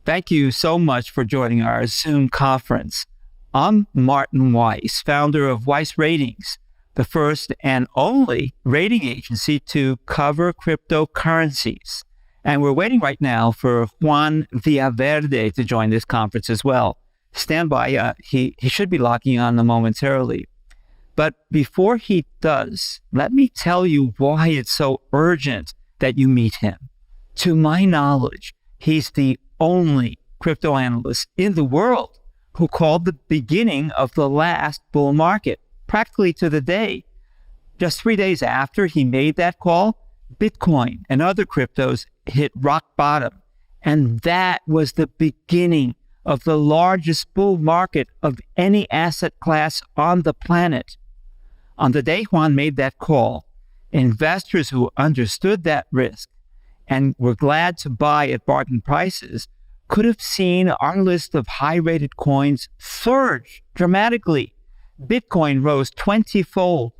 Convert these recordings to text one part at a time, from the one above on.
Thank you so much for joining our Zoom conference. I'm Martin Weiss, founder of Weiss Ratings, the first and only rating agency to cover cryptocurrencies. And we're waiting right now for Juan Villaverde to join this conference as well. Stand by, he should be logging on momentarily. But before he does, let me tell you why it's so urgent that you meet him. To my knowledge, he's the only crypto analyst in the world who called the beginning of the last bull market, practically to the day. Just 3 days after he made that call, Bitcoin and other cryptos hit rock bottom. And that was the beginning of the largest bull market of any asset class on the planet. On the day Juan made that call, investors who understood that risk and were glad to buy at bargain prices could have seen our list of high-rated coins surge dramatically. Bitcoin rose 20-fold.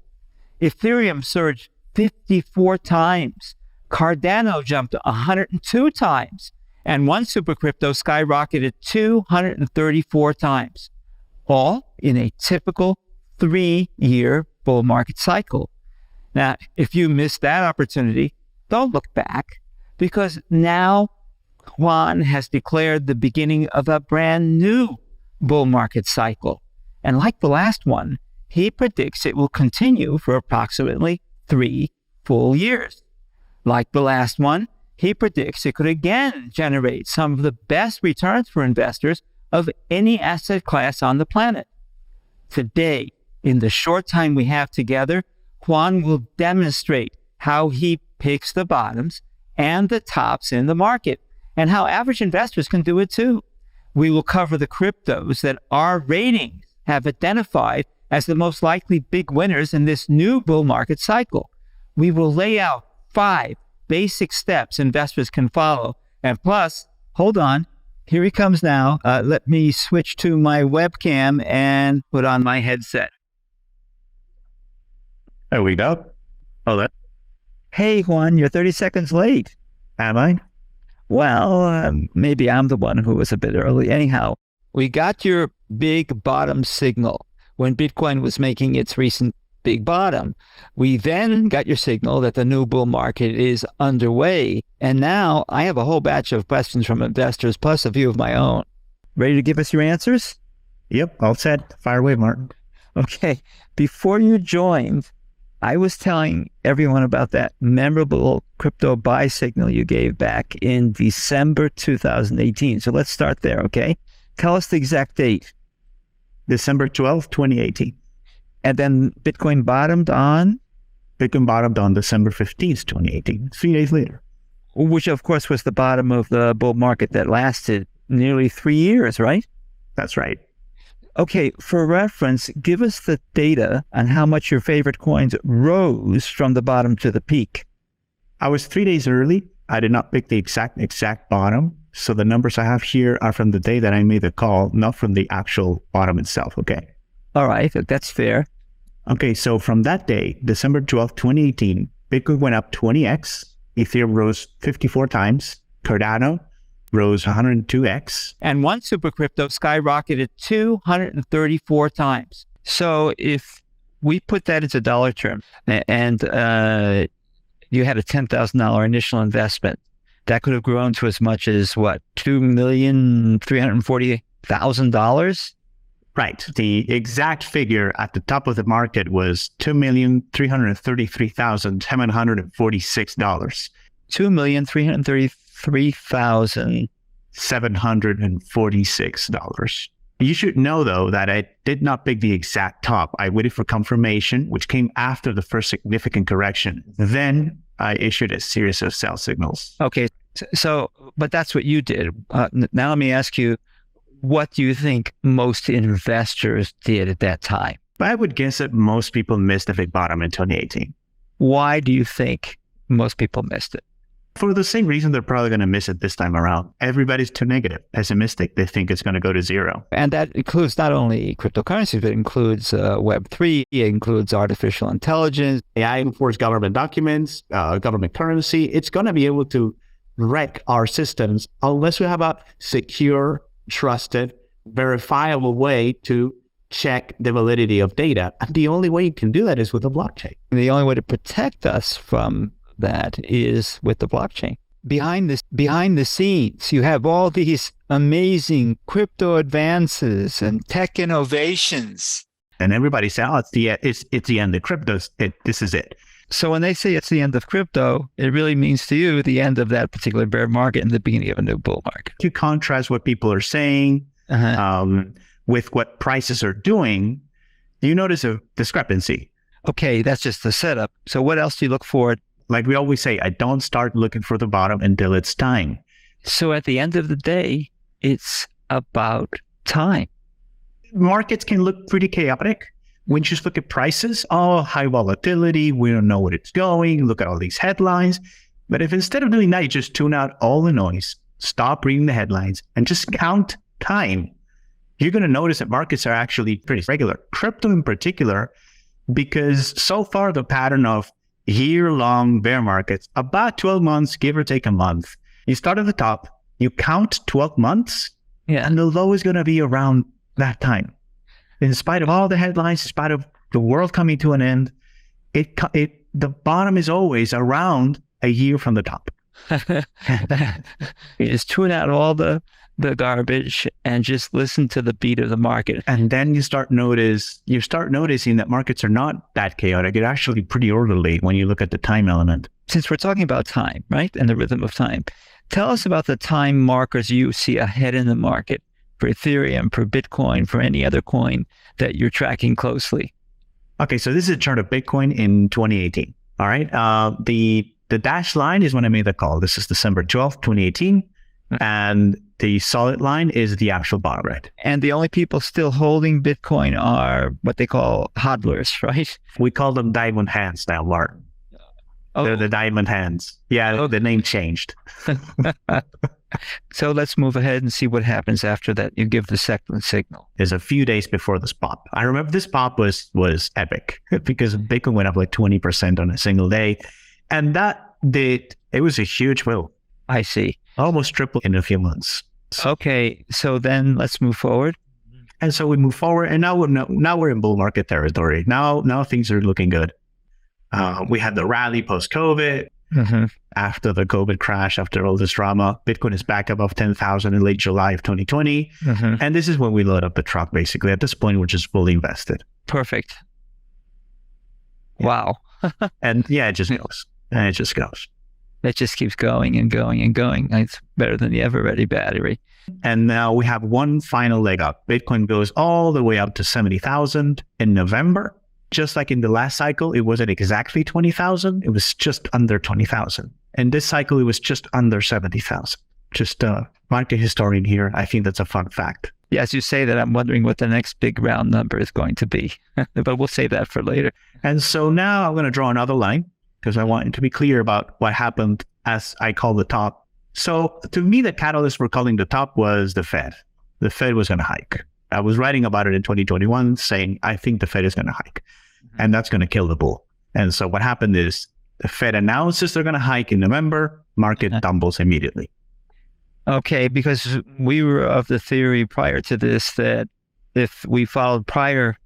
Ethereum surged 54 times. Cardano jumped 102 times. And one super crypto skyrocketed 234 times. All in a typical 3-year bull market cycle. Now, if you missed that opportunity, don't look back, because now Juan has declared the beginning of a brand new bull market cycle. And like the last one, he predicts it will continue for approximately 3 full years. Like the last one, he predicts it could again generate some of the best returns for investors of any asset class on the planet. Today, in the short time we have together, Juan will demonstrate how he picks the bottoms and the tops in the market, and how average investors can do it too. We will cover the cryptos that our ratings have identified as the most likely big winners in this new bull market cycle. We will lay out 5 basic steps investors can follow. And plus, hold on, here he comes now. Let me switch to my webcam and put on my headset. There we go. Hold it. Hey, Juan, you're 30 seconds late. Am I? Well, maybe I'm the one who was a bit early. Anyhow, we got your big bottom signal when Bitcoin was making its recent big bottom. We then got your signal that the new bull market is underway. And now I have a whole batch of questions from investors, plus a few of my own. Ready to give us your answers? Yep, all set. Fire away, Martin. Okay. Before you joined, I was telling everyone about that memorable crypto buy signal you gave back in December 2018. So let's start there, okay? Tell us the exact date. December 12th, 2018. And then Bitcoin bottomed on? Bitcoin bottomed on December 15th, 2018, 3 days later. Which, of course, was the bottom of the bull market that lasted nearly 3 years, right? That's right. Okay, for reference, give us the data on how much your favorite coins rose from the bottom to the peak. I was 3 days early. I did not pick the exact bottom. So the numbers I have here are from the day that I made the call, not from the actual bottom itself, okay? All right, that's fair. Okay, so from that day, December 12th, 2018, Bitcoin went up 20x, Ethereum rose 54 times, Cardano rose 102x. And one super crypto skyrocketed 234 times. So if we put that into dollar terms and you had a $10,000 initial investment, that could have grown to as much as what, $2,340,000? Right. The exact figure at the top of the market was $2,333,746. $2,333,746. You should know, though, that I did not pick the exact top. I waited for confirmation, which came after the first significant correction. Then I issued a series of sell signals. Okay. So, but that's what you did. Now let me ask you, what do you think most investors did at that time? I would guess that most people missed the big bottom in 2018. Why do you think most people missed it? For the same reason they're probably going to miss it this time around. Everybody's too negative, pessimistic. They think it's going to go to zero. And that includes not only cryptocurrencies, but it includes Web3, it includes artificial intelligence. AI enforced government documents, government currency. It's going to be able to wreck our systems unless we have a secure, trusted, verifiable way to check the validity of data. And the only way you can do that is with a blockchain. The only way to protect us from that is with the blockchain. Behind the scenes, you have all these amazing crypto advances and tech innovations. And everybody says, oh, it's the end of crypto. This is it. So when they say it's the end of crypto, it really means to you the end of that particular bear market and the beginning of a new bull market. You contrast what people are saying with what prices are doing, you notice a discrepancy. Okay, that's just the setup. So what else do you look for? Like we always say, I don't start looking for the bottom until it's time. So at the end of the day, it's about time. Markets can look pretty chaotic. When you just look at prices, high volatility, we don't know where it's going, look at all these headlines. But if instead of doing that, you just tune out all the noise, stop reading the headlines, and just count time, you're going to notice that markets are actually pretty regular. Crypto in particular, because so far the pattern of year-long bear markets, about 12 months, give or take a month. You start at the top, you count 12 months, and the low is going to be around that time. In spite of all the headlines, in spite of the world coming to an end, the bottom is always around a year from the top. You just tune out all the garbage and just listen to the beat of the market. And then you start noticing that markets are not that chaotic. They're actually pretty orderly when you look at the time element. Since we're talking about time, right? And the rhythm of time, tell us about the time markers you see ahead in the market for Ethereum, for Bitcoin, for any other coin that you're tracking closely. Okay, so this is a chart of Bitcoin in 2018. All right. The dashed line is when I made the call. This is December 12th, 2018. And the solid line is the actual bottom, right? And the only people still holding Bitcoin are what they call hodlers, right? We call them diamond hands now, Martin. Oh. They're the diamond hands. Yeah, the name changed. So let's move ahead and see what happens after that. You give the second signal. There's a few days before this pop. I remember this pop was epic because Bitcoin went up like 20% on a single day. And it was a huge move. I see. Almost tripled in a few months. Okay, so then let's move forward. And so we move forward, and now we're in bull market territory. Now things are looking good. We had the rally post-COVID. Mm-hmm. After the COVID crash, after all this drama, Bitcoin is back above 10,000 in late July of 2020. Mm-hmm. And this is when we load up the truck, basically. At this point, we're just fully invested. Perfect. Yeah. Wow. And yeah, it just goes. And it just goes. It just keeps going and going and going. It's better than the ever-ready battery. And now we have one final leg up. Bitcoin goes all the way up to 70,000 in November. Just like in the last cycle, it wasn't exactly 20,000. It was just under 20,000. And this cycle, it was just under 70,000. Just a market historian here. I think that's a fun fact. Yeah, as you say that, I'm wondering what the next big round number is going to be. But we'll save that for later. And so now I'm going to draw another line because I want to be clear about what happened as I call the top. So to me, the catalyst for calling the top was the Fed. The Fed was going to hike. I was writing about it in 2021 saying, I think the Fed is going to hike. And that's going to kill the bull. And so what happened is the Fed announces they're going to hike in November, market tumbles immediately. Okay, because we were of the theory prior to this that if we followed prior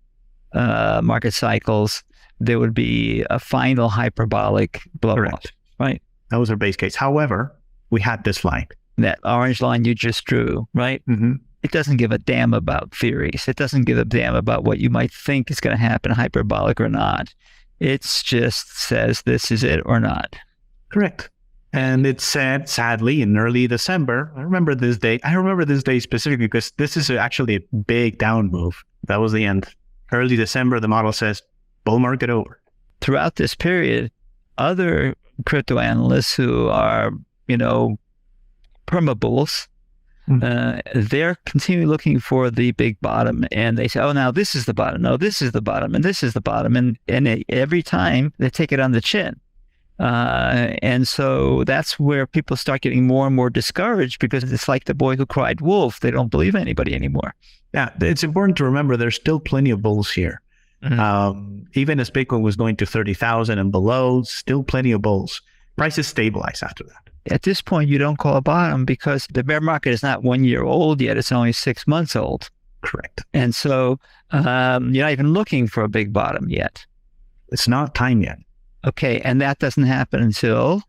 market cycles, there would be a final hyperbolic blow-off, right? That was our base case. However, we had this line. That orange line you just drew, right? Mm-hmm. It doesn't give a damn about theories. It doesn't give a damn about what you might think is going to happen, hyperbolic or not. It just says this is it or not. Correct. And it said, sadly, in early December, I remember this day specifically because this is actually a big down move. That was the end. Early December, the model says, bull market over. Throughout this period, other crypto analysts who are, perma-bulls, they're continually looking for the big bottom, and they say, oh, now this is the bottom. No, this is the bottom, and this is the bottom. And every time they take it on the chin. And so that's where people start getting more and more discouraged because it's like the boy who cried wolf. They don't believe anybody anymore. Yeah, it's important to remember there's still plenty of bulls here. Mm-hmm. Even as Bitcoin was going to 30,000 and below, still plenty of bulls. Prices stabilize after that. At this point, you don't call a bottom because the bear market is not 1 year old yet. It's only 6 months old. Correct. And so you're not even looking for a big bottom yet. It's not time yet. Okay. And that doesn't happen until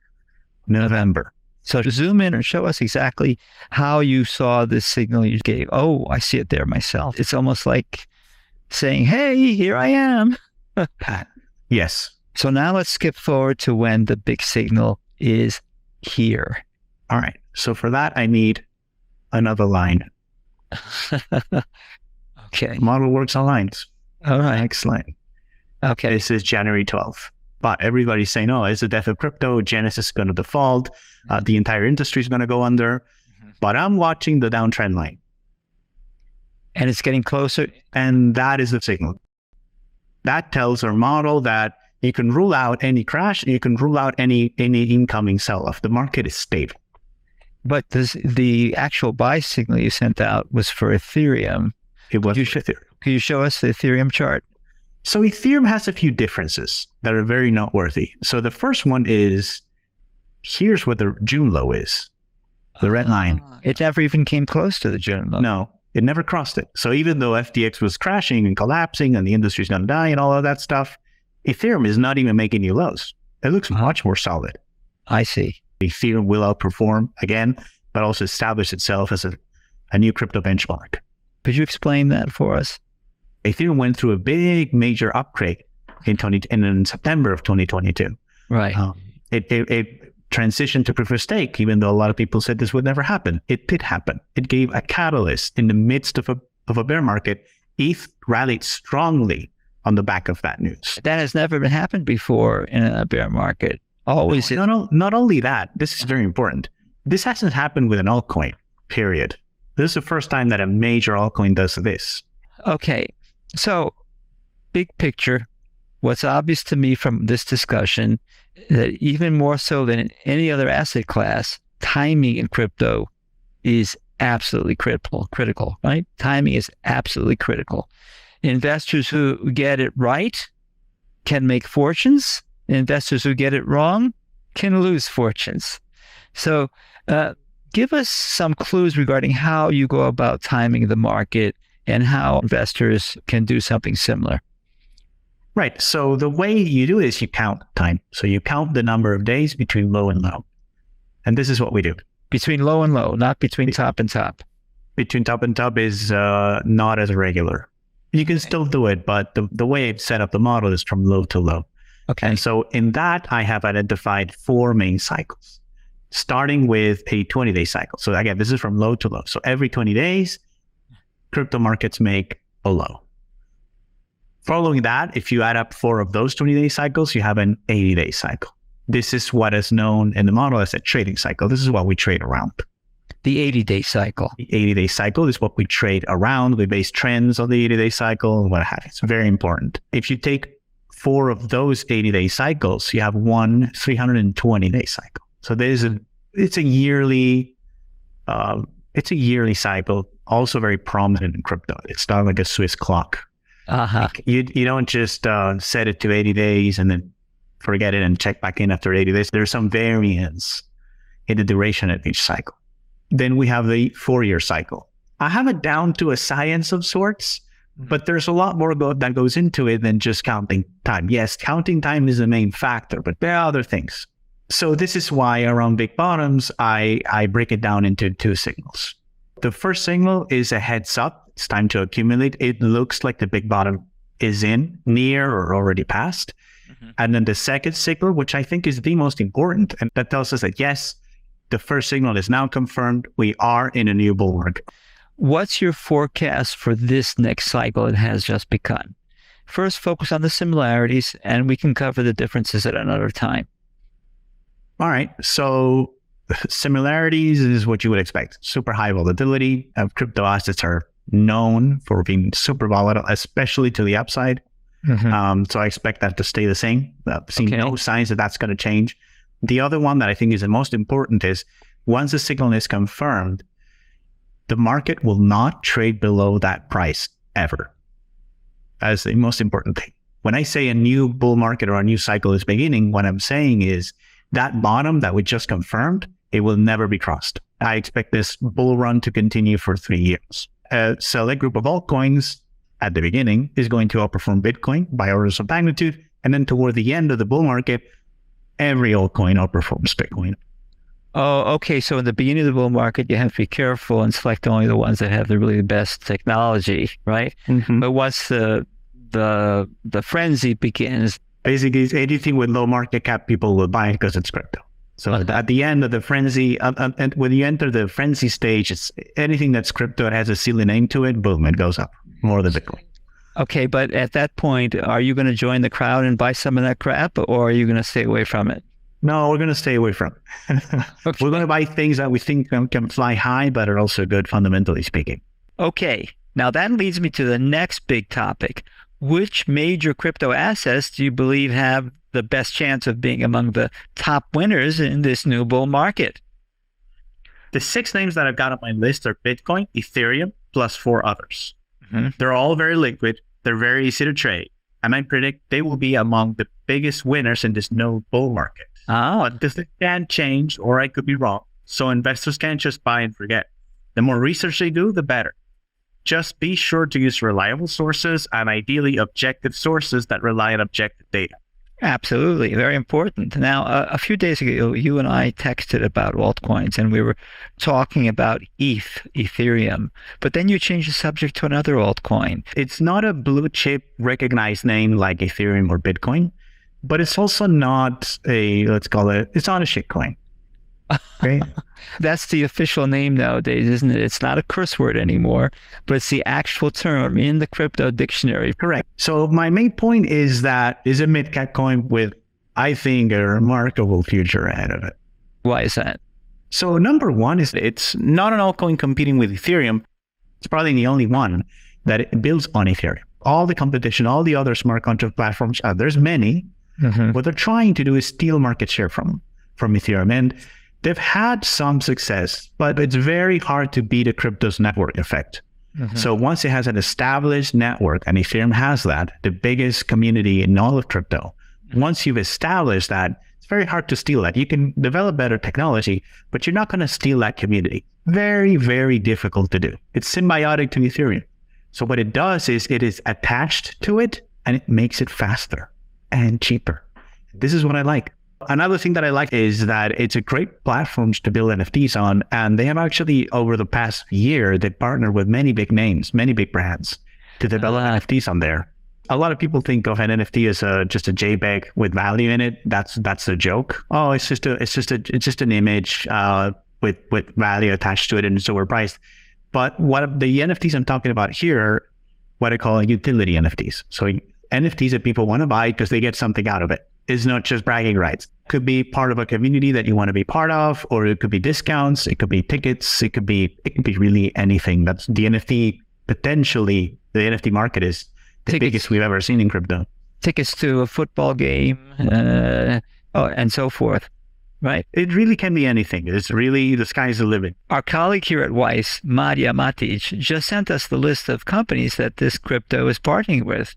November. So zoom in and show us exactly how you saw this signal you gave. Oh, I see it there myself. It's almost like saying, hey, here I am. Yes. So now let's skip forward to when the big signal is here. All right. So for that, I need another line. Okay. Model works on lines. All right. Next line. Okay. This is January 12th. But everybody's saying, oh, it's the death of crypto. Genesis is going to default. The entire industry is going to go under. But I'm watching the downtrend line. And it's getting closer. And that is the signal. That tells our model that you can rule out any crash. You can rule out any incoming sell-off. The market is stable. But the actual buy signal you sent out was for Ethereum. It was for Ethereum. Can you show us the Ethereum chart? So Ethereum has a few differences that are very noteworthy. So the first one is, here's what the June low is. The red line. It never even came close to the June low. No, it never crossed it. So even though FTX was crashing and collapsing and the industry's going to die and all of that stuff, Ethereum is not even making new lows. It looks much more solid. I see. Ethereum will outperform again, but also establish itself as a new crypto benchmark. Could you explain that for us? Ethereum went through a big major upgrade in September of 2022. Right. It transitioned to proof of stake, even though a lot of people said this would never happen. It did happen. It gave a catalyst in the midst of a bear market. ETH rallied strongly on the back of that news. That has never been happened before in a bear market. Always. Not only that, this is very important. This hasn't happened with an altcoin, period. This is the first time that a major altcoin does this. Okay. So, big picture, what's obvious to me from this discussion, that even more so than in any other asset class, timing in crypto is absolutely critical, right? Timing is absolutely critical. Investors who get it right can make fortunes. Investors who get it wrong can lose fortunes. So, give us some clues regarding how you go about timing the market and how investors can do something similar. Right. So the way you do it is you count time. So you count the number of days between low and low. And this is what we do. Between low and low, not between top and top. Between top and top is not as regular. You can still do it, but the way I've set up the model is from low to low. Okay. And so in that, I have identified 4 main cycles, starting with a 20-day cycle. So again, this is from low to low. So every 20 days, crypto markets make a low. Following that, if you add up 4 of those 20-day cycles, you have an 80-day cycle. This is what is known in the model as a trading cycle. This is what we trade around. The 80-day cycle. The 80-day cycle is what we trade around. We base trends on the 80-day cycle and what have you. It's very important. If you take 4 of those 80-day cycles, you have one 320-day cycle. So it's a yearly cycle, also very prominent in crypto. It's not like a Swiss clock. Uh-huh. You don't just set it to 80 days and then forget it and check back in after 80 days. There's some variance in the duration of each cycle. Then we have the 4-year cycle. I have it down to a science of sorts, but there's a lot more that goes into it than just counting time. Yes, counting time is the main factor, but there are other things. So this is why around big bottoms, I break it down into 2 signals. The first signal is a heads up. It's time to accumulate. It looks like the big bottom is near or already past. Mm-hmm. And then the second signal, which I think is the most important, and that tells us that yes, the first signal is now confirmed. We are in a new bull market. What's your forecast for this next cycle it has just begun? First, focus on the similarities, and we can cover the differences at another time. All right. So similarities is what you would expect. Super high volatility. Crypto assets are known for being super volatile, especially to the upside. Mm-hmm. So I expect that to stay the same. I've seen no signs that that's going to change. The other one that I think is the most important is once the signal is confirmed, the market will not trade below that price ever. That's the most important thing. When I say a new bull market or a new cycle is beginning, what I'm saying is that bottom that we just confirmed, it will never be crossed. I expect this bull run to continue for 3 years. A select group of altcoins at the beginning is going to outperform Bitcoin by orders of magnitude. And then toward the end of the bull market, every altcoin outperforms Bitcoin. Oh, okay. So in the beginning of the bull market, you have to be careful and select only the ones that have the really best technology, right? Mm-hmm. But once the frenzy begins, basically anything with low market cap, people will buy it because it's crypto. So at the end of the frenzy, and when you enter the frenzy stage, it's anything that's crypto, it has a silly name to it, boom, it goes up more than Bitcoin. Okay, but at that point, are you going to join the crowd and buy some of that crap, or are you going to stay away from it? No, we're going to stay away from it. Okay. We're going to buy things that we think can fly high, but are also good, fundamentally speaking. Okay, now that leads me to the next big topic. Which major crypto assets do you believe have the best chance of being among the top winners in this new bull market? The 6 names that I've got on my list are Bitcoin, Ethereum, plus 4 others. Mm-hmm. They're all very liquid. They're very easy to trade. And I predict they will be among the biggest winners in this new bull market. But this can change, or I could be wrong. So investors can't just buy and forget. The more research they do, the better. Just be sure to use reliable sources and ideally objective sources that rely on objective data. Absolutely. Very important. Now, a few days ago, you and I texted about altcoins and we were talking about Ethereum, but then you changed the subject to another altcoin. It's not a blue chip recognized name like Ethereum or Bitcoin, but it's also not it's not a shitcoin. Okay. That's the official name nowadays, isn't it? It's not a curse word anymore, but it's the actual term in the crypto dictionary. Correct. So my main point is that is a mid-cap coin with, I think, a remarkable future ahead of it. Why is that? So number one is it's not an altcoin competing with Ethereum. It's probably the only one that it builds on Ethereum. All the competition, all the other smart contract platforms, there's many. Mm-hmm. What they're trying to do is steal market share from Ethereum. And they've had some success, but it's very hard to beat a crypto's network effect. Mm-hmm. So once it has an established network, and Ethereum has that, the biggest community in all of crypto, once you've established that, it's very hard to steal that. You can develop better technology, but you're not going to steal that community. Very, very difficult to do. It's symbiotic to Ethereum. So what it does is it is attached to it, and it makes it faster and cheaper. This is what I like. Another thing that I like is that it's a great platform to build NFTs on. And they have actually, over the past year, they partnered with many big names, many big brands to develop NFTs on there. A lot of people think of an NFT as just a JPEG with value in it. That's a joke. Oh, it's just an image with value attached to it and it's overpriced. But what the NFTs I'm talking about here are what I call utility NFTs. So NFTs that people want to buy because they get something out of it. It's not just bragging rights. It could be part of a community that you want to be part of, or it could be discounts, it could be tickets, it could be really anything. That's the NFT, potentially, the NFT market is the biggest we've ever seen in crypto. Tickets to a football game, and so forth, right? It really can be anything. It's really, the sky's the limit. Our colleague here at Weiss, Marija Matic, just sent us the list of companies that this crypto is partnering with.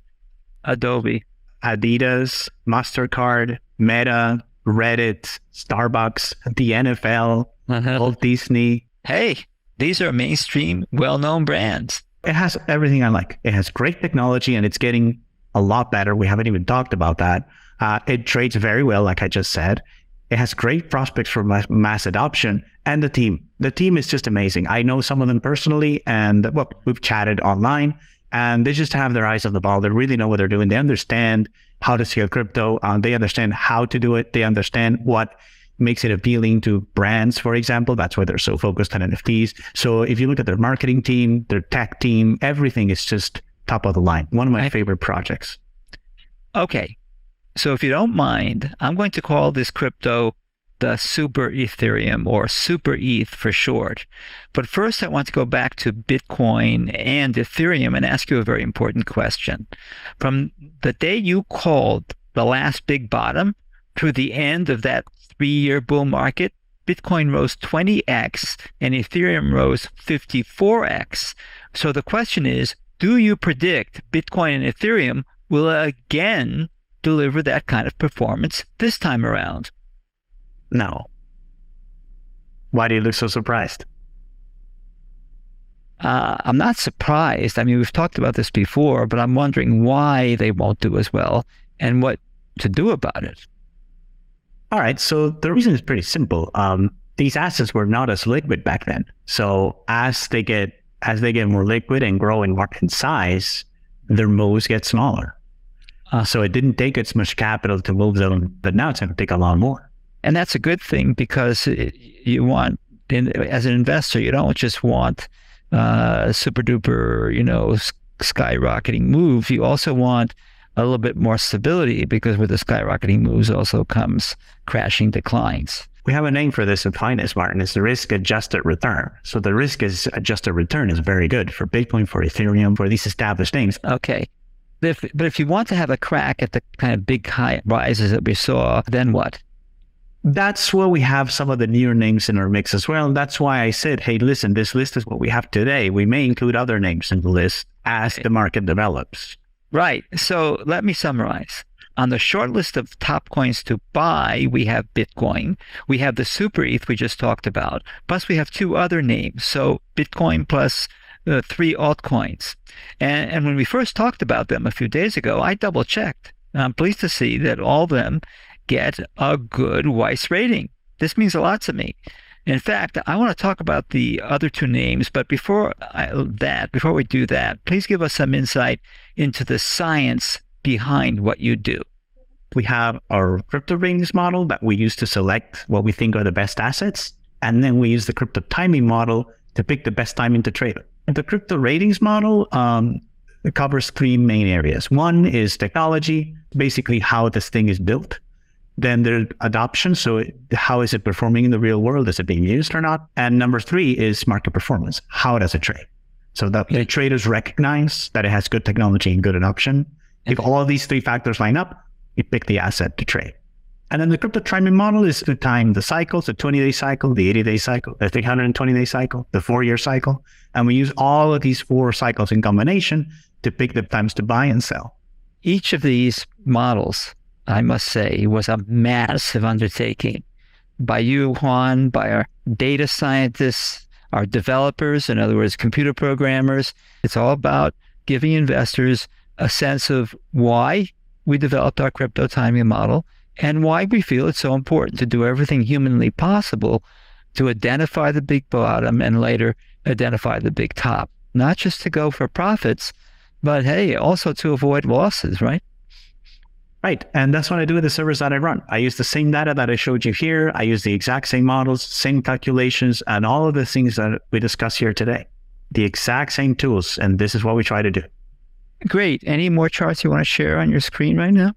Adobe, Adidas, MasterCard, Meta, Reddit, Starbucks, the NFL, Walt Disney. Hey, these are mainstream, well-known brands. It has everything I like. It has great technology and it's getting a lot better. We haven't even talked about that. It trades very well, like I just said. It has great prospects for mass adoption. And the team. The team is just amazing. I know some of them personally, and we've chatted online. And they just have their eyes on the ball. They really know what they're doing. They understand how to scale crypto. They understand how to do it. They understand what makes it appealing to brands, for example. That's why they're so focused on NFTs. So if you look at their marketing team, their tech team, everything is just top of the line. One of my favorite projects. Okay. So if you don't mind, I'm going to call this crypto the Super Ethereum, or Super ETH for short. But first, I want to go back to Bitcoin and Ethereum and ask you a very important question. From the day you called the last big bottom through the end of that 3-year bull market, Bitcoin rose 20x and Ethereum rose 54x. So the question is, do you predict Bitcoin and Ethereum will again deliver that kind of performance this time around? No. Why do you look so surprised? I'm not surprised. I mean, we've talked about this before, but I'm wondering why they won't do as well and what to do about it. All right. So the reason is pretty simple. These assets were not as liquid back then. So as they get more liquid and grow in market size, their moves get smaller. So it didn't take as much capital to move them, but now it's going to take a lot more. And that's a good thing because you want, as an investor, you don't just want super duper, skyrocketing move. You also want a little bit more stability because with the skyrocketing moves also comes crashing declines. We have a name for this in finance, Martin. It's the risk-adjusted return. So the risk-adjusted return is very good for Bitcoin, for Ethereum, for these established names. Okay. But if you want to have a crack at the kind of big high rises that we saw, then what? That's where we have some of the newer names in our mix as well. And that's why I said, hey, listen, this list is what we have today. We may include other names in the list as the market develops. Right. So let me summarize. On the short list of top coins to buy, we have Bitcoin. We have the Super ETH we just talked about. Plus, we have two other names. So Bitcoin plus 3 altcoins. And when we first talked about them a few days ago, I double-checked. I'm pleased to see that all of them get a good Weiss rating. This means a lot to me. In fact, I want to talk about the other two names, but before we do that, please give us some insight into the science behind what you do. We have our crypto ratings model that we use to select what we think are the best assets, and then we use the crypto timing model to pick the best timing to trade. And the crypto ratings model it covers 3 main areas. One is technology, basically how this thing is built. Then there's adoption. So how is it performing in the real world? Is it being used or not? And number 3 is market performance. How does it trade? So that the traders recognize that it has good technology and good adoption. If all of these 3 factors line up, you pick the asset to trade. And then the crypto timing model is to time the cycles, the 20-day cycle, the 80-day cycle, the 320-day cycle, the 4-year cycle. And we use all of these 4 cycles in combination to pick the times to buy and sell. Each of these models, I must say, was a massive undertaking by you, Juan, by our data scientists, our developers, in other words, computer programmers. It's all about giving investors a sense of why we developed our crypto timing model and why we feel it's so important to do everything humanly possible to identify the big bottom and later identify the big top. Not just to go for profits, but hey, also to avoid losses, right? Right. And that's what I do with the servers that I run. I use the same data that I showed you here. I use the exact same models, same calculations, and all of the things that we discuss here today. The exact same tools. And this is what we try to do. Great. Any more charts you want to share on your screen right now?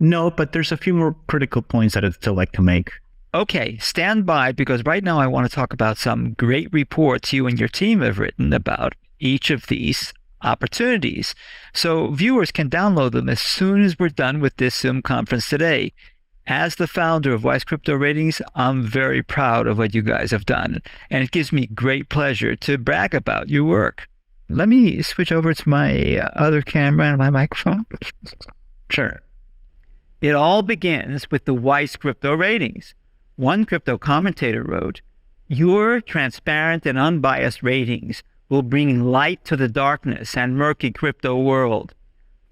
No, but there's a few more critical points that I'd still like to make. Okay, stand by, because right now I want to talk about some great reports you and your team have written about each of these opportunities. So viewers can download them as soon as we're done with this Zoom conference today. As the founder of Weiss Crypto Ratings, I'm very proud of what you guys have done, and it gives me great pleasure to brag about your work. Let me switch over to my other camera and my microphone. Sure. It all begins with the Weiss Crypto Ratings. One crypto commentator wrote, "Your transparent and unbiased ratings will bring light to the darkness and murky crypto world."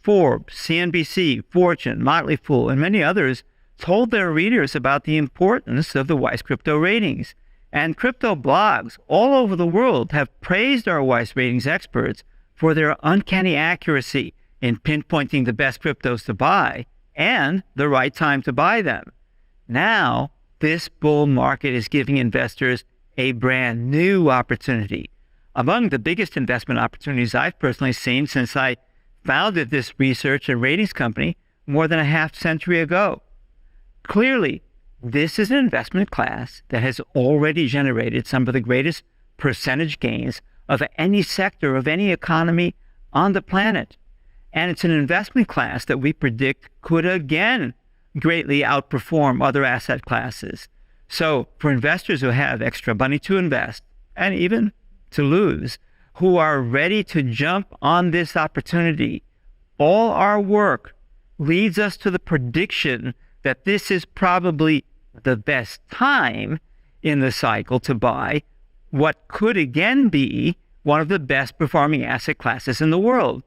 Forbes, CNBC, Fortune, Motley Fool, and many others told their readers about the importance of the Weiss Crypto Ratings. And crypto blogs all over the world have praised our Weiss Ratings experts for their uncanny accuracy in pinpointing the best cryptos to buy and the right time to buy them. Now, this bull market is giving investors a brand new opportunity. Among the biggest investment opportunities I've personally seen since I founded this research and ratings company more than a half century ago. Clearly, this is an investment class that has already generated some of the greatest percentage gains of any sector of any economy on the planet. And it's an investment class that we predict could again greatly outperform other asset classes. So for investors who have extra money to invest and even to lose, who are ready to jump on this opportunity, all our work leads us to the prediction that this is probably the best time in the cycle to buy what could again be one of the best performing asset classes in the world.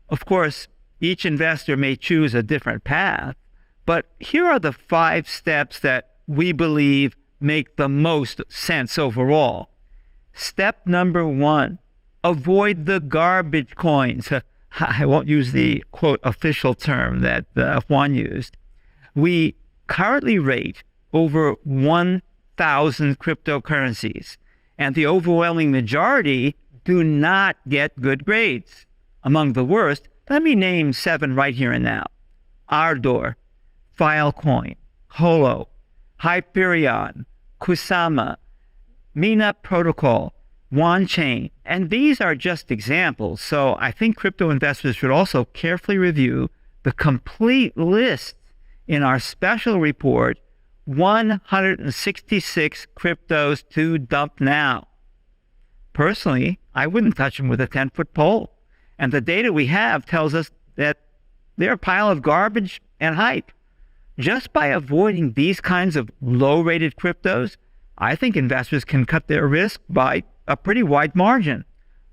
Of course, each investor may choose a different path, but here are the 5 steps that we believe make the most sense overall. Step number 1, avoid the garbage coins. I won't use the quote official term that Juan used. We currently rate over 1,000 cryptocurrencies, and the overwhelming majority do not get good grades. Among the worst, let me name 7 right here and now. Ardor, Filecoin, Holo, Hyperion, Kusama, Mina Protocol, OneChain, and these are just examples. So I think crypto investors should also carefully review the complete list in our special report, 166 cryptos to dump now. Personally, I wouldn't touch them with a 10-foot pole. And the data we have tells us that they're a pile of garbage and hype. Just by avoiding these kinds of low-rated cryptos, I think investors can cut their risk by a pretty wide margin.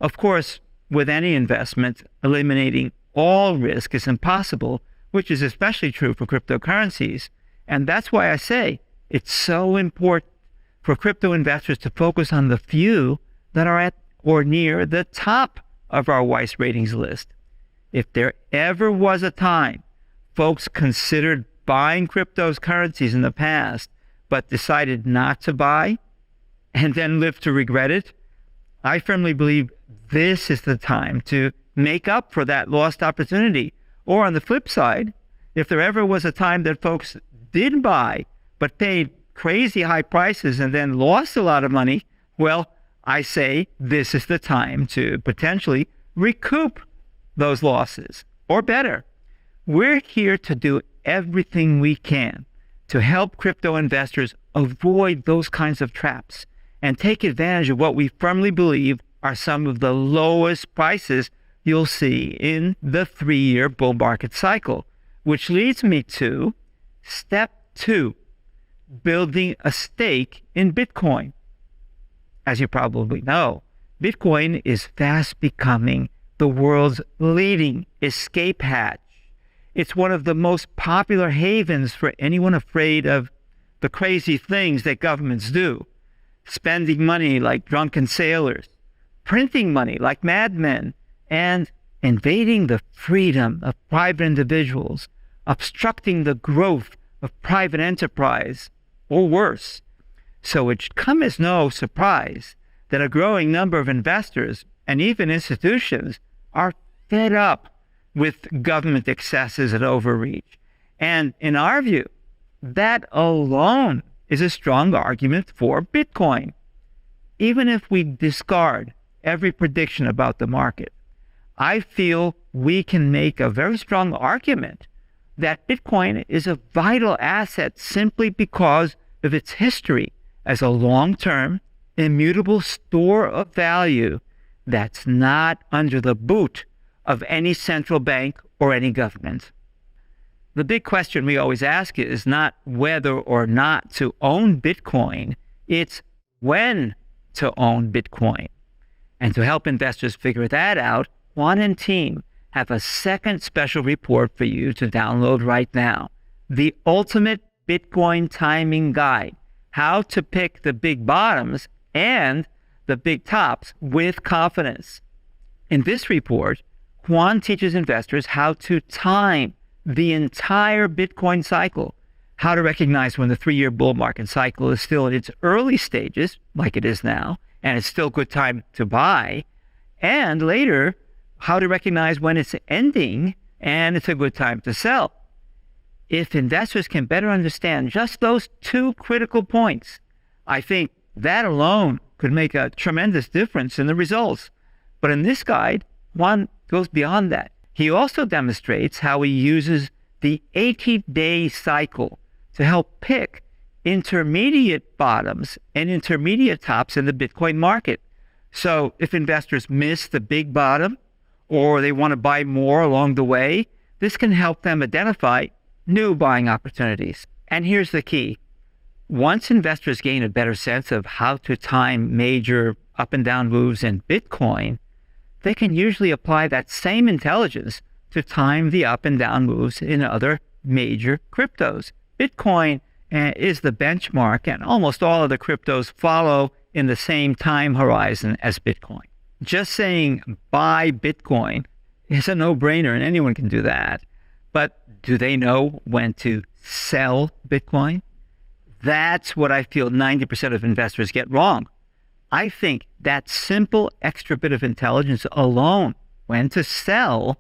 Of course, with any investment, eliminating all risk is impossible, which is especially true for cryptocurrencies. And that's why I say it's so important for crypto investors to focus on the few that are at or near the top of our Weiss Ratings list. If there ever was a time folks considered buying cryptocurrencies in the past, but decided not to buy and then lived to regret it, I firmly believe this is the time to make up for that lost opportunity. Or on the flip side, if there ever was a time that folks did buy, but paid crazy high prices and then lost a lot of money, well, I say this is the time to potentially recoup those losses, or better. We're here to do everything we can to help crypto investors avoid those kinds of traps and take advantage of what we firmly believe are some of the lowest prices you'll see in the 3-year bull market cycle, which leads me to step 2, building a stake in Bitcoin. As you probably know, Bitcoin is fast becoming the world's leading escape hatch. It's one of the most popular havens for anyone afraid of the crazy things that governments do. Spending money like drunken sailors, printing money like madmen, and invading the freedom of private individuals, obstructing the growth of private enterprise, or worse. So it should come as no surprise that a growing number of investors and even institutions are fed up with government excesses and overreach. And in our view, that alone is a strong argument for Bitcoin. Even if we discard every prediction about the market, I feel we can make a very strong argument that Bitcoin is a vital asset simply because of its history as a long-term, immutable store of value that's not under the boot of any central bank or any government. The big question we always ask is not whether or not to own Bitcoin, it's when to own Bitcoin. And to help investors figure that out, Juan and team have a second special report for you to download right now. The Ultimate Bitcoin Timing Guide, how to pick the big bottoms and the big tops with confidence. In this report, Juan teaches investors how to time the entire Bitcoin cycle, how to recognize when the 3-year bull market cycle is still in its early stages, like it is now, and it's still a good time to buy, and later, how to recognize when it's ending and it's a good time to sell. If investors can better understand just those 2 critical points, I think that alone could make a tremendous difference in the results. But in this guide, Juan goes beyond that. He also demonstrates how he uses the 80-day cycle to help pick intermediate bottoms and intermediate tops in the Bitcoin market. So if investors miss the big bottom or they want to buy more along the way, this can help them identify new buying opportunities. And here's the key. Once investors gain a better sense of how to time major up and down moves in Bitcoin, they can usually apply that same intelligence to time the up and down moves in other major cryptos. Bitcoin is the benchmark, and almost all of the cryptos follow in the same time horizon as Bitcoin. Just saying buy Bitcoin is a no-brainer, and anyone can do that. But do they know when to sell Bitcoin? That's what I feel 90% of investors get wrong. I think that simple extra bit of intelligence alone, when to sell,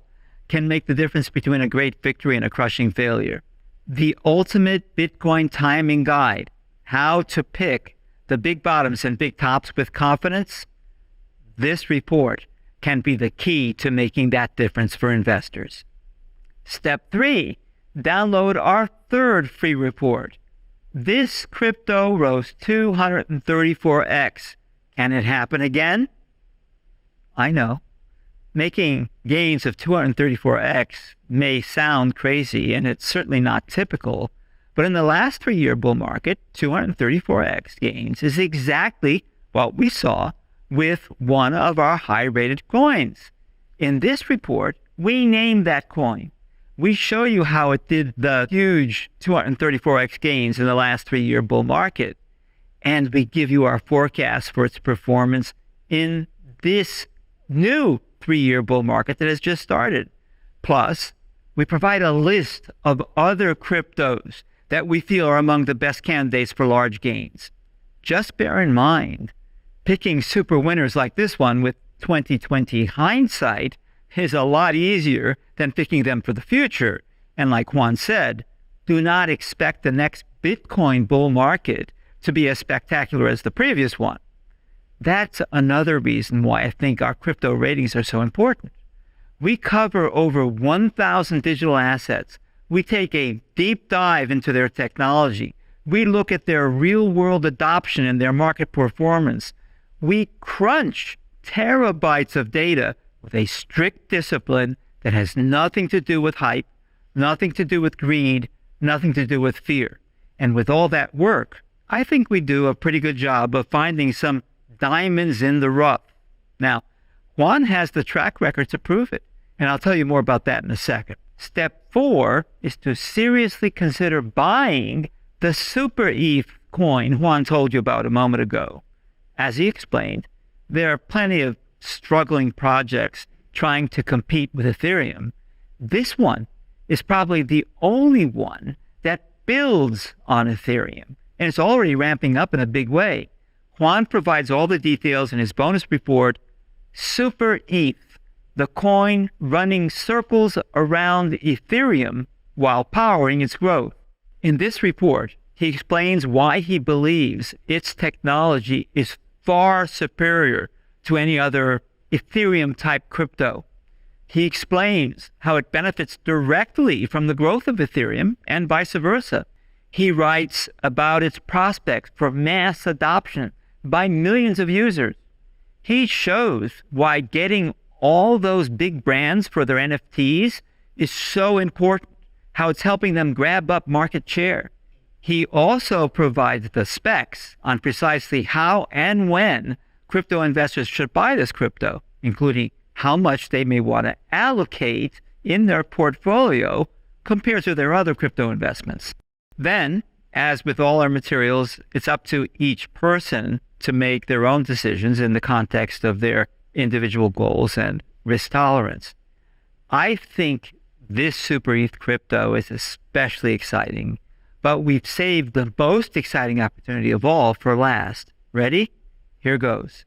can make the difference between a great victory and a crushing failure. The ultimate Bitcoin timing guide, how to pick the big bottoms and big tops with confidence, this report can be the key to making that difference for investors. Step 3, download our third free report. This crypto rose 234x. Can it happen again? I know. Making gains of 234x may sound crazy, and it's certainly not typical, but in the last 3-year bull market, 234x gains is exactly what we saw with one of our high-rated coins. In this report, we named that coin. We show you how it did the huge 234x gains in the last 3-year bull market, and we give you our forecast for its performance in this new 3-year bull market that has just started. Plus, we provide a list of other cryptos that we feel are among the best candidates for large gains. Just bear in mind, picking super winners like this one with 2020 hindsight is a lot easier than picking them for the future. And like Juan said, do not expect the next Bitcoin bull market to be as spectacular as the previous one. That's another reason why I think our crypto ratings are so important. We cover over 1,000 digital assets. We take a deep dive into their technology. We look at their real-world adoption and their market performance. We crunch terabytes of data with a strict discipline that has nothing to do with hype, nothing to do with greed, nothing to do with fear. And with all that work, I think we do a pretty good job of finding some diamonds in the rough. Now, Juan has the track record to prove it, and I'll tell you more about that in a second. Step 4 is to seriously consider buying the Super ETH coin Juan told you about a moment ago. As he explained, there are plenty of struggling projects trying to compete with Ethereum. This one is probably the only one that builds on Ethereum, and it's already ramping up in a big way. Juan provides all the details in his bonus report, Super ETH, the coin running circles around Ethereum while powering its growth. In this report, he explains why he believes its technology is far superior to any other Ethereum-type crypto. He explains how it benefits directly from the growth of Ethereum and vice versa. He writes about its prospects for mass adoption by millions of users. He shows why getting all those big brands for their NFTs is so important, how it's helping them grab up market share. He also provides the specs on precisely how and when crypto investors should buy this crypto, including how much they may want to allocate in their portfolio compared to their other crypto investments. Then, as with all our materials, it's up to each person to make their own decisions in the context of their individual goals and risk tolerance. I think this Super ETH crypto is especially exciting, but we've saved the most exciting opportunity of all for last. Ready? Here goes.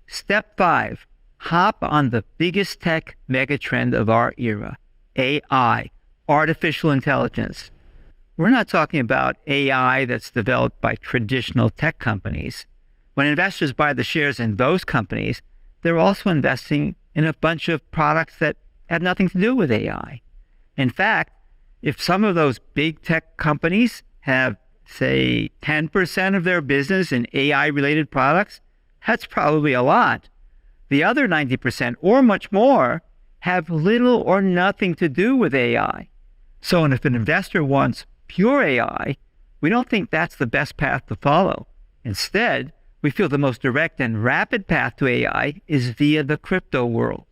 Step 5, hop on the biggest tech megatrend of our era, AI, artificial intelligence. We're not talking about AI that's developed by traditional tech companies. When investors buy the shares in those companies, they're also investing in a bunch of products that have nothing to do with AI. In fact, if some of those big tech companies have, say, 10% of their business in AI-related products, that's probably a lot. The other 90%, or much more, have little or nothing to do with AI. So if an investor wants pure AI, We don't think that's the best path to follow. Instead, we feel the most direct and rapid path to AI is via the crypto world.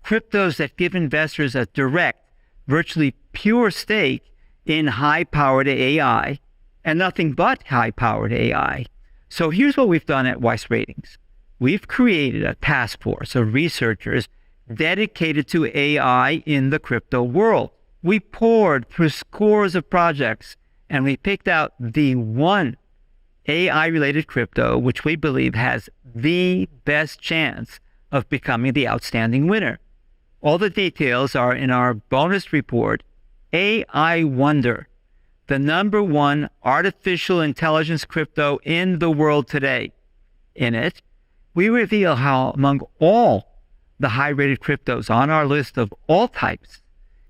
Cryptos that give investors a direct, virtually pure stake in high-powered AI and nothing but high-powered AI. So here's what we've done at Weiss Ratings. We've created a task force of researchers dedicated to AI in the crypto world. We poured through scores of projects and we picked out the one AI-related crypto which we believe has the best chance of becoming the outstanding winner. All the details are in our bonus report, AI Wonder, the #1 artificial intelligence crypto in the world today. In it, we reveal how among all the high-rated cryptos on our list of all types,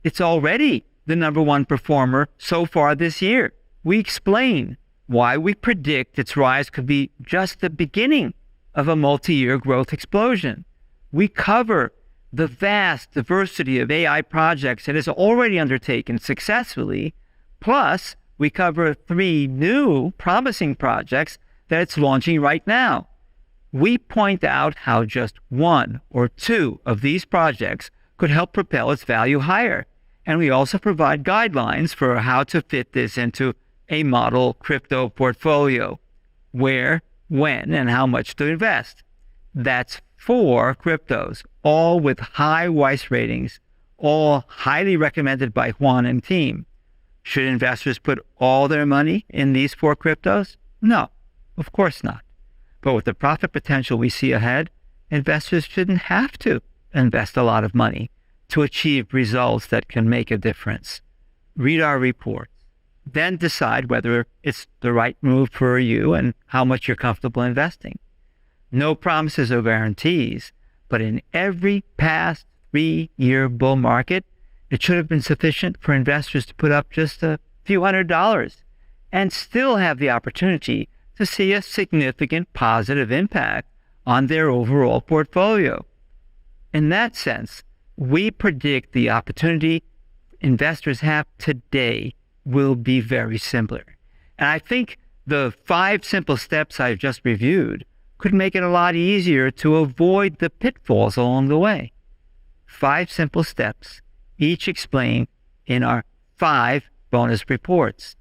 it's already the #1 performer so far this year. We explain why we predict its rise could be just the beginning of a multi-year growth explosion. We cover the vast diversity of AI projects it has already undertaken successfully, plus we cover 3 new promising projects that it's launching right now. We point out how just 1 or 2 of these projects could help propel its value higher. And we also provide guidelines for how to fit this into a model crypto portfolio, where, when, and how much to invest. That's 4 cryptos, all with high Weiss ratings, all highly recommended by Juan and team. Should investors put all their money in these 4 cryptos? No, of course not. But with the profit potential we see ahead, investors shouldn't have to invest a lot of money to achieve results that can make a difference. Read our reports, then decide whether it's the right move for you and how much you're comfortable investing. No promises or guarantees, but in every past 3-year bull market, it should have been sufficient for investors to put up just a few $100s and still have the opportunity to see a significant positive impact on their overall portfolio. In that sense, we predict the opportunity investors have today will be very similar. And I think the 5 simple steps I've just reviewed could make it a lot easier to avoid the pitfalls along the way. 5 simple steps, each explained in our 5 bonus reports.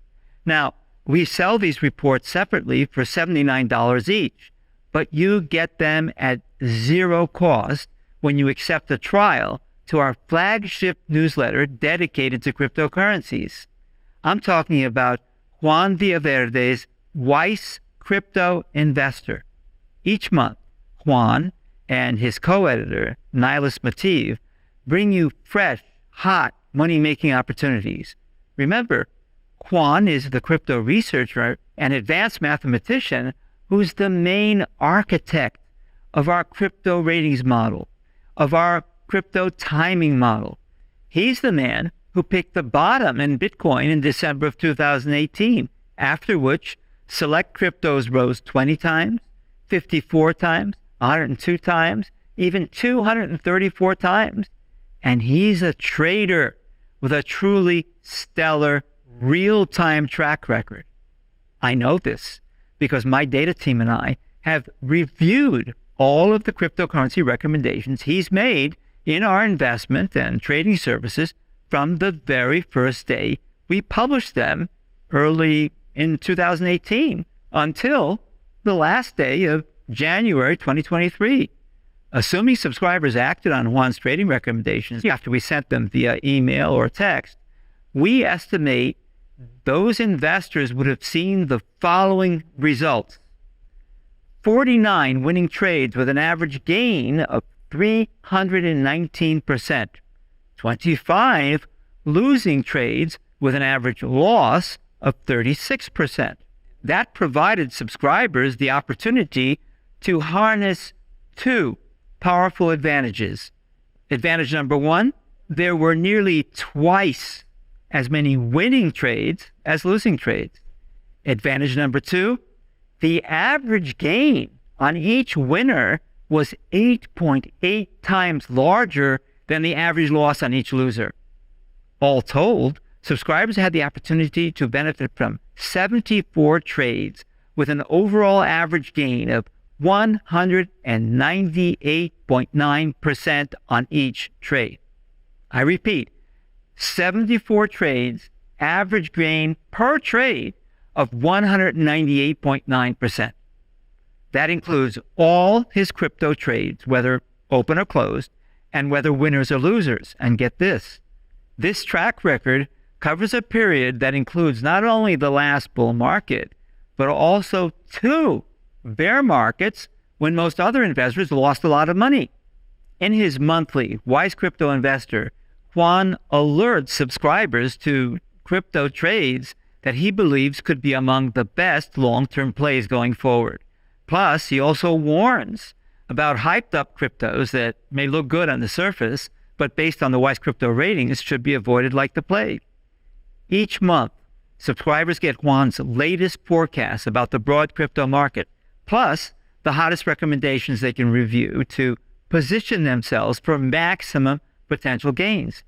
Now, we sell these reports separately for $79 each, but you get them at 0 cost when you accept a trial to our flagship newsletter dedicated to cryptocurrencies. I'm talking about Juan Villaverde's Weiss Crypto Investor. Each month, Juan and his co-editor, Nilis Mativ, bring you fresh, hot money-making opportunities. Remember, Juan is the crypto researcher and advanced mathematician who's the main architect of our crypto ratings model, of our crypto timing model. He's the man who picked the bottom in Bitcoin in December of 2018, after which select cryptos rose 20 times, 54 times, 102 times, even 234 times. And he's a trader with a truly stellar real-time track record. I know this because my data team and I have reviewed all of the cryptocurrency recommendations he's made in our investment and trading services from the very first day we published them early in 2018 until the last day of January 2023. Assuming subscribers acted on Juan's trading recommendations after we sent them via email or text, we estimate those investors would have seen the following results: 49 winning trades with an average gain of 319%, 25 losing trades with an average loss of 36%. That provided subscribers the opportunity to harness 2 powerful advantages. Advantage number 1, there were nearly twice as many winning trades as losing trades. Advantage number 2, the average gain on each winner was 8.8 times larger than the average loss on each loser. All told, subscribers had the opportunity to benefit from 74 trades with an overall average gain of 198.9% on each trade. I repeat, 74 trades, average gain per trade of 198.9%. That includes all his crypto trades, whether open or closed, and whether winners or losers. And get this track record covers a period that includes not only the last bull market, but also 2 bear markets when most other investors lost a lot of money. In his monthly Weiss Crypto Investor, Juan alerts subscribers to crypto trades that he believes could be among the best long-term plays going forward. Plus, he also warns about hyped-up cryptos that may look good on the surface, but based on the Weiss Crypto Ratings should be avoided like the plague. Each month, subscribers get Juan's latest forecasts about the broad crypto market, plus the hottest recommendations they can review to position themselves for maximum potential gains.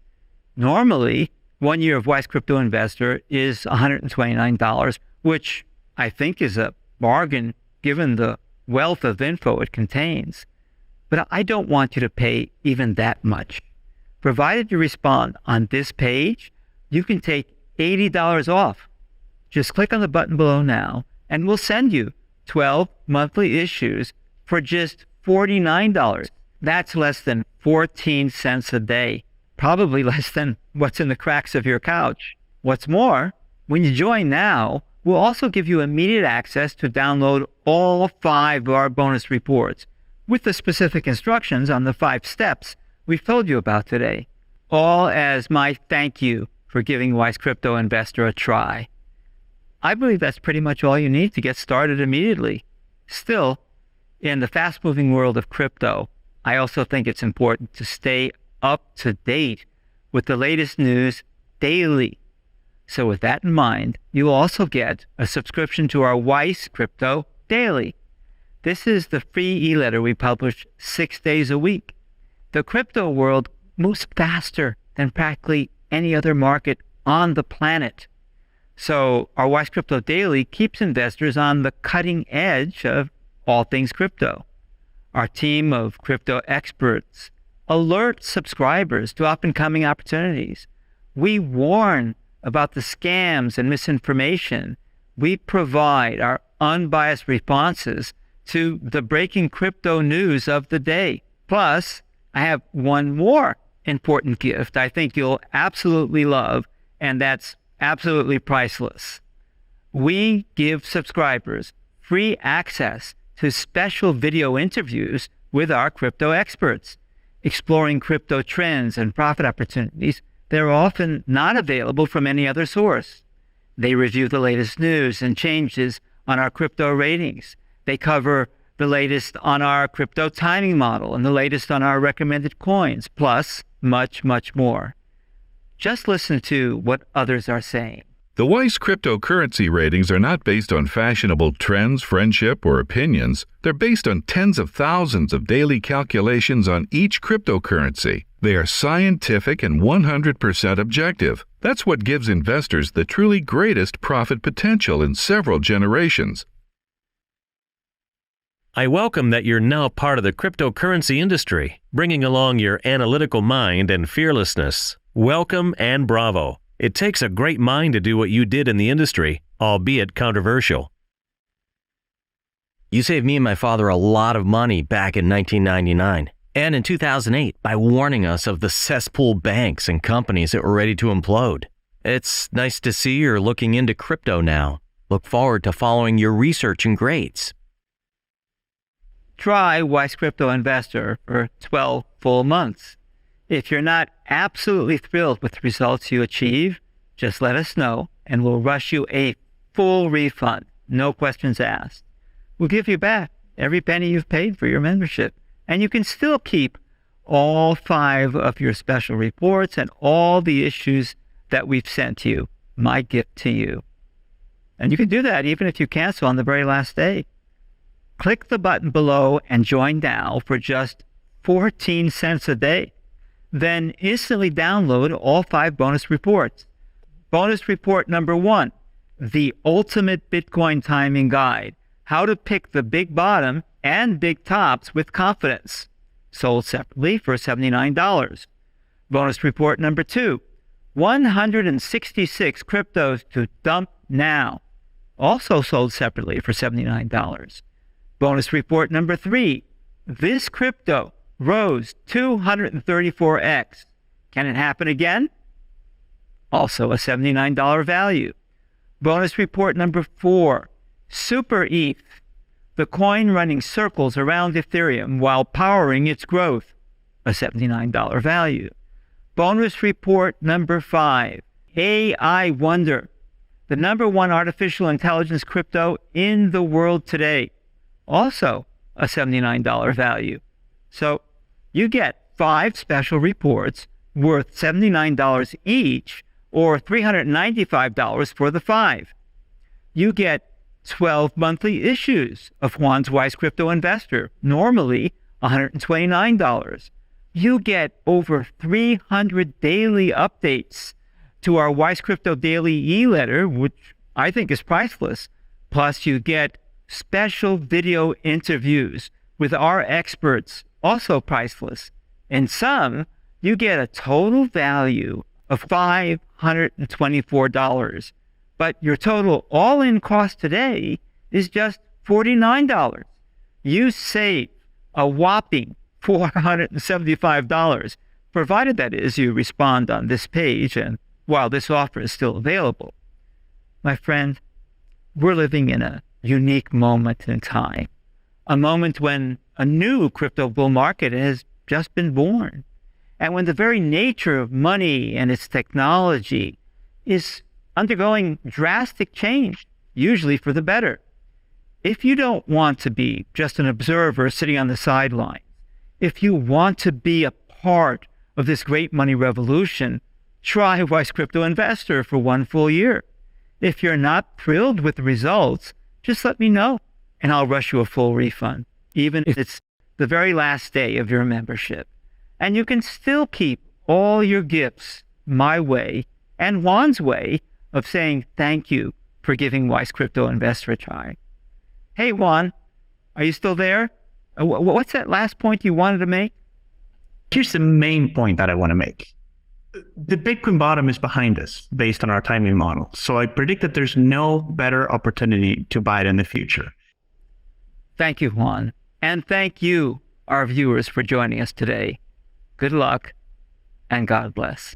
Normally, 1 year of Weiss Crypto Investor is $129, which I think is a bargain given the wealth of info it contains. But I don't want you to pay even that much. Provided you respond on this page, you can take $80 off. Just click on the button below now, and we'll send you 12 monthly issues for just $49. That's less than 14 cents a day. Probably less than what's in the cracks of your couch. What's more, when you join now, we'll also give you immediate access to download all 5 of our bonus reports with the specific instructions on the 5 steps we've told you about today, all as my thank you for giving Weiss Crypto Investor a try. I believe that's pretty much all you need to get started immediately. Still, in the fast-moving world of crypto, I also think it's important to stay up to date with the latest news daily. So with that in mind, you will also get a subscription to our Weiss Crypto Daily. This is the free e-letter we publish 6 days a week. The crypto world moves faster than practically any other market on the planet. So our Weiss Crypto Daily keeps investors on the cutting edge of all things crypto. Our team of crypto experts alert subscribers to up-and-coming opportunities. We warn about the scams and misinformation. We provide our unbiased responses to the breaking crypto news of the day. Plus, I have one more important gift I think you'll absolutely love, and that's absolutely priceless. We give subscribers free access to special video interviews with our crypto experts, exploring crypto trends and profit opportunities that are often not available from any other source. They review the latest news and changes on our crypto ratings. They cover the latest on our crypto timing model and the latest on our recommended coins, plus much, much more. Just listen to what others are saying. The Weiss cryptocurrency ratings are not based on fashionable trends, friendship, or opinions. They're based on tens of thousands of daily calculations on each cryptocurrency. They are scientific and 100% objective. That's what gives investors the truly greatest profit potential in several generations. I welcome that you're now part of the cryptocurrency industry, bringing along your analytical mind and fearlessness. Welcome and bravo. It takes a great mind to do what you did in the industry, albeit controversial. You saved me and my father a lot of money back in 1999 and in 2008 by warning us of the cesspool banks and companies that were ready to implode. It's nice to see you're looking into crypto now. Look forward to following your research and grades. Try Weiss Crypto Investor for 12 full months. If you're not absolutely thrilled with the results you achieve, just let us know and we'll rush you a full refund, no questions asked. We'll give you back every penny you've paid for your membership, and you can still keep all 5 of your special reports and all the issues that we've sent you, my gift to you. And you can do that even if you cancel on the very last day. Click the button below and join now for just 14 cents a day. Then instantly download all 5 bonus reports. Bonus report number 1, the ultimate Bitcoin timing guide, how to pick the big bottom and big tops with confidence. Sold separately for $79. Bonus report number 2, 166 cryptos to dump now. Also sold separately for $79. Bonus report number 3, this crypto rose 234x. Can it happen again? Also a $79 value. Bonus report number 4, Super ETH, the coin running circles around Ethereum while powering its growth, a $79 value. Bonus report number 5, AI Wonder, the number 1 artificial intelligence crypto in the world today, also a $79 value. So you get 5 special reports worth $79 each, or $395 for the 5. You get 12 monthly issues of Juan's Weiss Crypto Investor, normally $129. You get over 300 daily updates to our Weiss Crypto Daily e-letter, which I think is priceless. Plus, you get special video interviews with our experts, also priceless. In sum, you get a total value of $524. But your total all-in cost today is just $49. You save a whopping $475, provided that is you respond on this page and while this offer is still available. My friend, we're living in a unique moment in time, a moment when a new crypto bull market has just been born, and when the very nature of money and its technology is undergoing drastic change, usually for the better. If you don't want to be just an observer sitting on the sidelines, if you want to be a part of this great money revolution, try Weiss Crypto Investor for 1 full year. If you're not thrilled with the results, just let me know and I'll rush you a full refund, even if it's the very last day of your membership. And you can still keep all your gifts my way and Juan's way of saying thank you for giving Weiss Crypto Investor a try. Hey, Juan, are you still there? What's that last point you wanted to make? Here's the main point that I want to make. The Bitcoin bottom is behind us based on our timing model. So I predict that there's no better opportunity to buy it in the future. Thank you, Juan. And thank you, our viewers, for joining us today. Good luck and God bless.